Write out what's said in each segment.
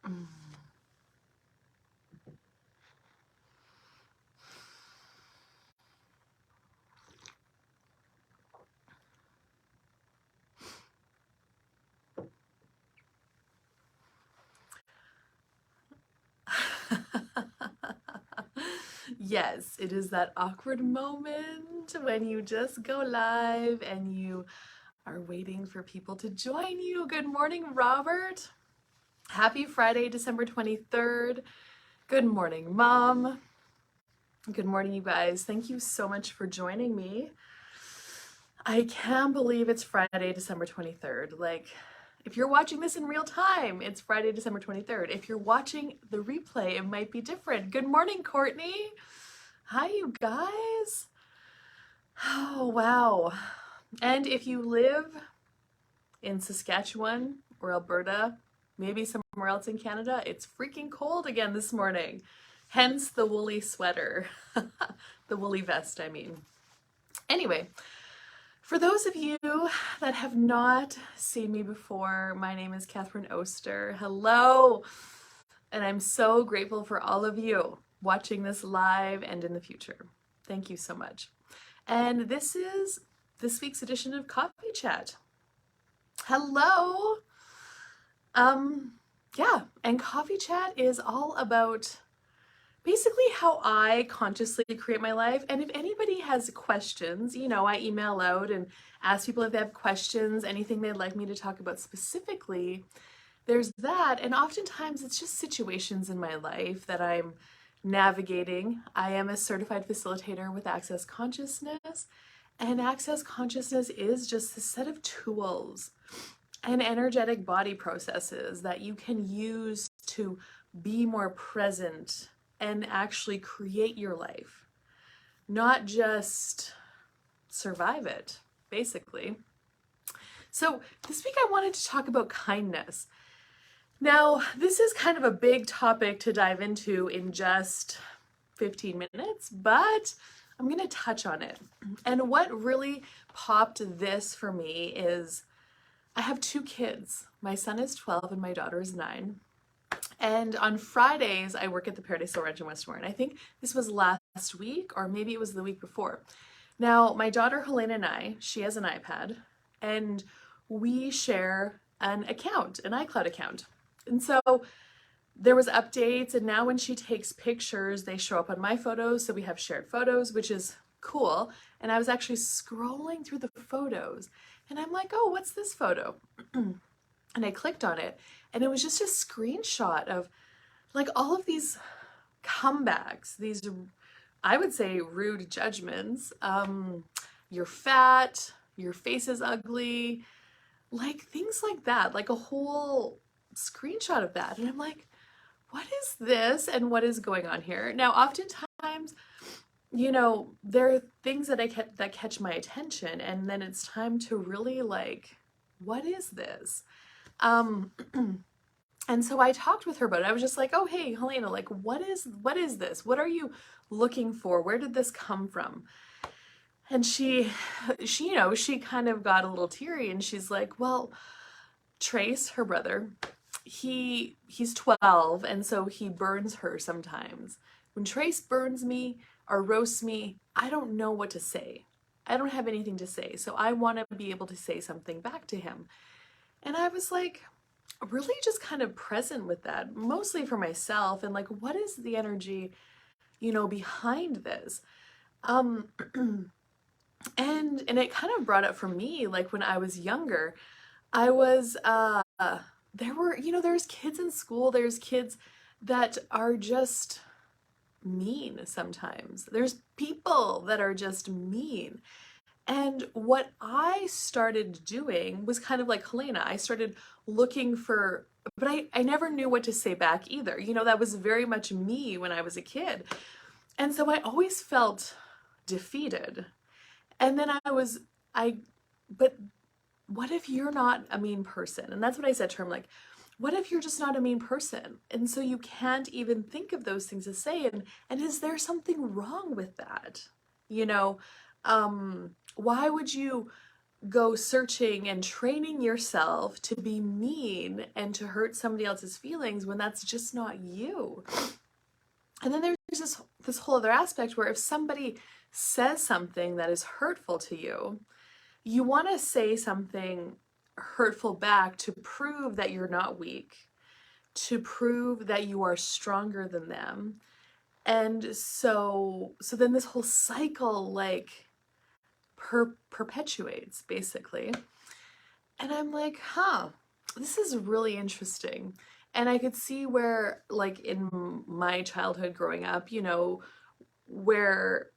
Mm. Yes, it is that awkward moment when you just go live and you are waiting for people to join you. Good morning, Robert. Happy Friday, December 23rd. Good morning, Mom. Good morning, you guys. Thank you so much for joining me. I can't believe it's Friday, December 23rd. Like, if you're watching this in real time, it's Friday, December 23rd. If you're watching the replay, it might be different. Good morning, Courtney. Hi, you guys. Oh, wow. And if you live in Saskatchewan or Alberta, maybe somewhere else in Canada, it's freaking cold again this morning. Hence the woolly sweater, the woolly vest, I mean. Anyway, for those of you that have not seen me before, my name is Catherine Oster. Hello! And I'm so grateful for all of you watching this live and in the future. Thank you so much. And this is this week's edition of Coffee Chat. Hello! Yeah, and Coffee Chat is all about basically how I consciously create my life. And if anybody has questions, you know, I email out and ask people if they have questions, anything they'd like me to talk about specifically. There's that. And oftentimes it's just situations in my life that I'm navigating. I am a certified facilitator with Access Consciousness, and Access Consciousness is just a set of tools and energetic body processes that you can use to be more present and actually create your life, not just survive it, basically. So this week I wanted to talk about kindness. Now, this is kind of a big topic to dive into in just 15 minutes, but I'm going to touch on it. And what really popped this for me is I have two kids. My son is 12 and my daughter is 9. And on Fridays, I work at the Paradise Ranch in West Warren. I think this was last week or maybe it was the week before. Now, my daughter Helena and I, she has an iPad, and we share an account, an iCloud account. And so there was updates, and now when she takes pictures, they show up on my photos, so we have shared photos, which is cool. And I was actually scrolling through the photos, and I'm like, oh, what's this photo? And I clicked on it, and it was just a screenshot of like all of these comebacks, these, I would say, rude judgments. You're fat, your face is ugly, like things like that, like a whole screenshot of that. And I'm like, what is this and what is going on here? Now, oftentimes, you know, there are things that that catch my attention, and then it's time to really like, what is this? Um, and so I talked with her about it. I was just like, oh, hey, Helena, like, what is this? What are you looking for? Where did this come from? And you know, she kind of got a little teary, and she's like, well, Trace, her brother, he's 12, and so he burns her sometimes. When Trace burns me or roasts me, I don't know what to say. I don't have anything to say. So I want to be able to say something back to him. And I was like, really just kind of present with that, mostly for myself, and like, what is the energy, you know, behind this? Um, and it kind of brought up for me, like when I was younger, I was there were, you know, there's kids in school, there's kids that are just mean sometimes. There's people that are just mean. And what I started doing was kind of like Helena. I started looking for, but I never knew what to say back either. You know, that was very much me when I was a kid. And so I always felt defeated. And then but what if you're not a mean person? And that's what I said to her. I'm like, what if you're just not a mean person? And so you can't even think of those things to say. And is there something wrong with that? You know, why would you go searching and training yourself to be mean and to hurt somebody else's feelings when that's just not you. And then there's this whole other aspect where if somebody says something that is hurtful to you, you want to say something hurtful back to prove that you're not weak, to prove that you are stronger than them. And so then this whole cycle like perpetuates basically. And I'm like, this is really interesting. And I could see where, like in my childhood growing up, you know, where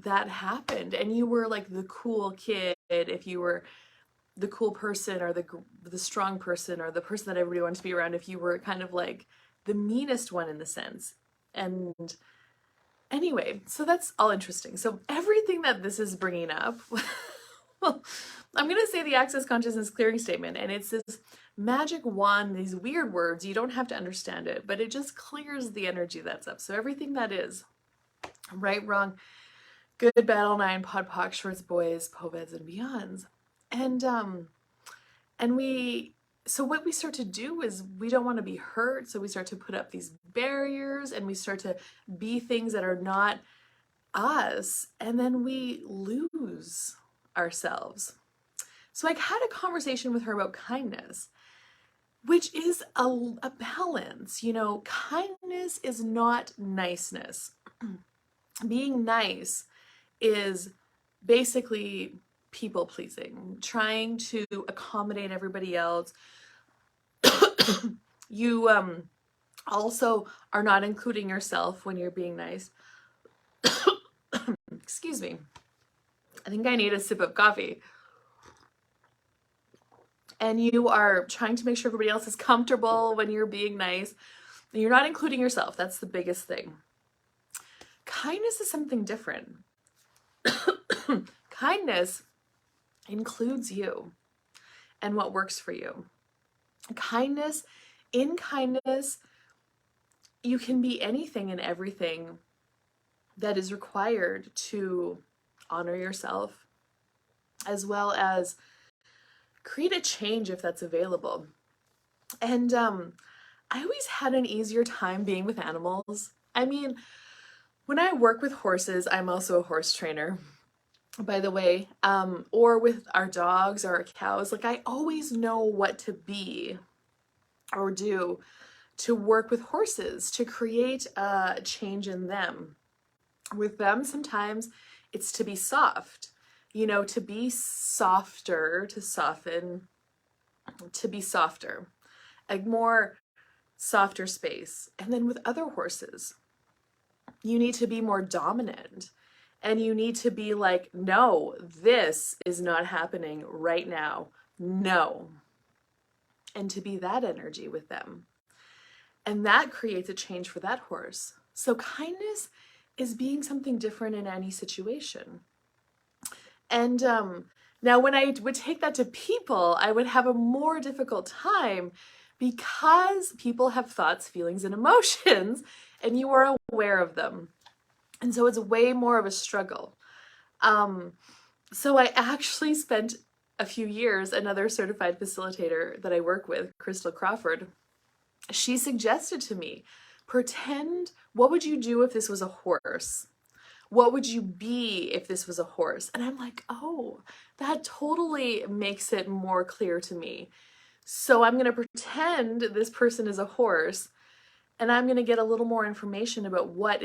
that happened, and you were like the cool kid if you were the cool person, or the strong person, or the person that everybody wanted to be around if you were kind of like the meanest one in the sense. And anyway, so that's all interesting. So everything that this is bringing up, well, I'm going to say the Access Consciousness Clearing Statement, and it's this magic wand, these weird words. You don't have to understand it, but it just clears the energy that's up. So everything that is right, wrong, good, bad, all nine, pod, poc, shorts, boys, poveds, and beyonds. So what we start to do is we don't want to be hurt. So we start to put up these barriers, and we start to be things that are not us. And then we lose ourselves. So I had a conversation with her about kindness, which is a balance. You know, kindness is not niceness. Being nice is basically people pleasing, trying to accommodate everybody else. You also are not including yourself when you're being nice. Excuse me. I think I need a sip of coffee. And you are trying to make sure everybody else is comfortable when you're being nice. And you're not including yourself. That's the biggest thing. Kindness is something different. Kindness includes you and what works for you. In kindness, you can be anything and everything that is required to honor yourself, as well as create a change if that's available. And I always had an easier time being with animals. I mean, when I work with horses, I'm also a horse trainer, by the way, or with our dogs or our cows. Like, I always know what to be or do to work with horses, to create a change in them. With them, sometimes it's to be soft, you know, to be softer, to soften, to be softer, a more softer space. And then with other horses, you need to be more dominant, and you need to be like, no, this is not happening right now. No. And to be that energy with them. And that creates a change for that horse. So kindness is being something different in any situation. And now when I would take that to people, I would have a more difficult time, because people have thoughts, feelings, and emotions, and you are aware of them. And so it's way more of a struggle. So I actually spent a few years, another certified facilitator that I work with, Crystal Crawford, she suggested to me, pretend, what would you do if this was a horse? What would you be if this was a horse? And I'm like, oh, that totally makes it more clear to me. So I'm going to pretend this person is a horse, and I'm going to get a little more information about what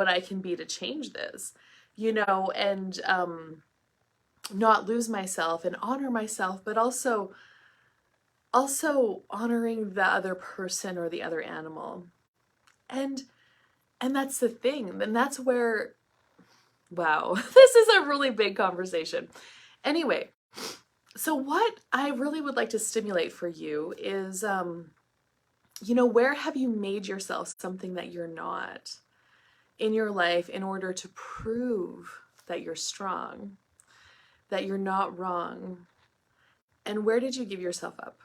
I can be to change this, you know, and not lose myself and honor myself, but also honoring the other person or the other animal. And that's the thing. And that's where, wow, this is a really big conversation. Anyway, so what I really would like to stimulate for you is, you know, where have you made yourself something that you're not in your life in order to prove that you're strong, that you're not wrong? And where did you give yourself up?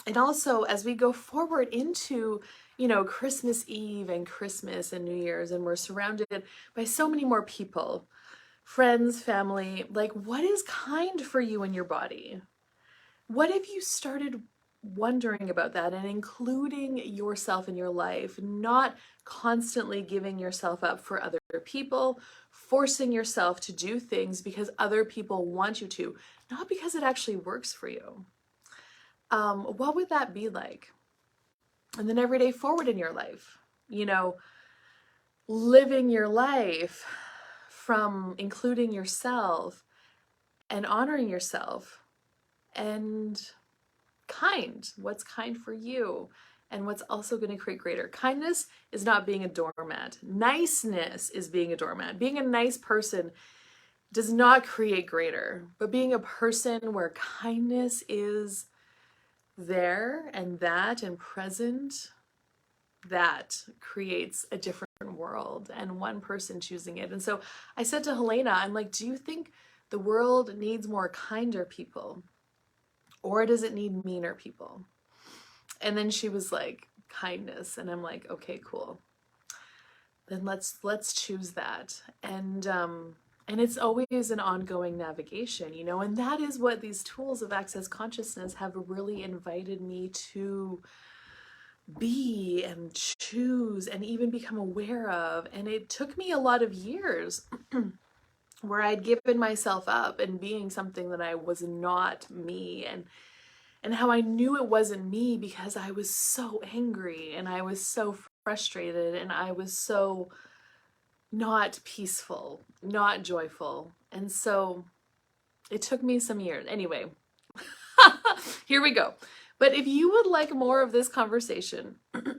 And also, as we go forward into, you know, Christmas Eve and Christmas and New Year's, and we're surrounded by so many more people friends, family, like what is kind for you in your body? What if you started wondering about that and including yourself in your life, not constantly giving yourself up for other people, forcing yourself to do things because other people want you to, not because it actually works for you? What would that be like? And then every day forward in your life, you know, living your life from including yourself and honoring yourself and kind. What's kind for you? And what's also going to create greater kindness is not being a doormat. Niceness is being a doormat. Being a nice person does not create greater, but being a person where kindness is there and that and present, that creates a different world and one person choosing it. And so I said to Helena, I'm like, do you think the world needs more kinder people? Or does it need meaner people? And then she was like, kindness. And I'm like, okay, cool. Then let's choose that. And it's always an ongoing navigation, you know, and that is what these tools of Access Consciousness have really invited me to be and choose and even become aware of. And it took me a lot of years where I'd given myself up and being something that I was not me, and how I knew it wasn't me because I was so angry and I was so frustrated and I was so not peaceful, not joyful. And so it took me some years. Anyway, here we go. But if you would like more of this conversation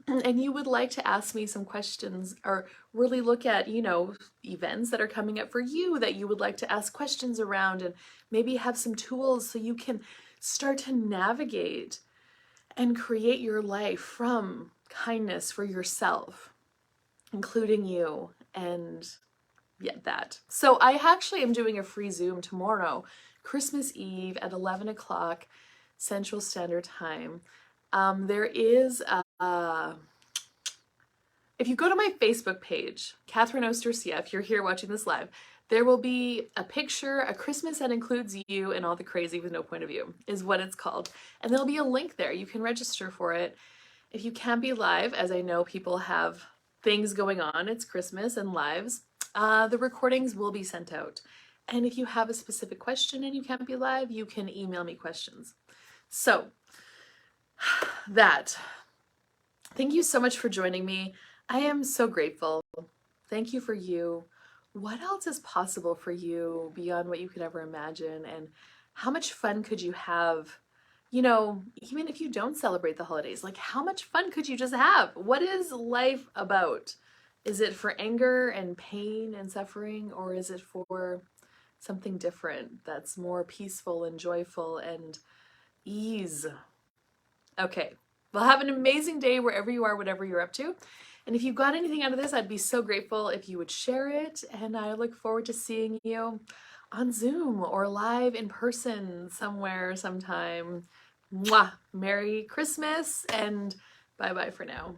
and you would like to ask me some questions or really look at, you know, events that are coming up for you that you would like to ask questions around and maybe have some tools so you can start to navigate and create your life from kindness for yourself, including you, and yeah, that. So I actually am doing a free Zoom tomorrow, Christmas Eve at 11 o'clock Central Standard Time. There is if you go to my Facebook page, Catherine Oster-CF, if you're here watching this live, there will be a picture, a Christmas that includes you and all the crazy with no point of view is what it's called. And there'll be a link there. You can register for it. If you can't be live, as I know people have things going on, it's Christmas and lives, the recordings will be sent out. And if you have a specific question and you can't be live, you can email me questions. So that, thank you so much for joining me. I am so grateful. Thank you for you. What else is possible for you beyond what you could ever imagine? And how much fun could you have? You know, even if you don't celebrate the holidays, like how much fun could you just have? What is life about? Is it for anger and pain and suffering, or is it for something different that's more peaceful and joyful and ease? Okay, well, have an amazing day wherever you are, whatever you're up to. And if you got anything out of this, I'd be so grateful if you would share it. And I look forward to seeing you on Zoom or live in person somewhere sometime. Mwah! Merry Christmas and bye-bye for now.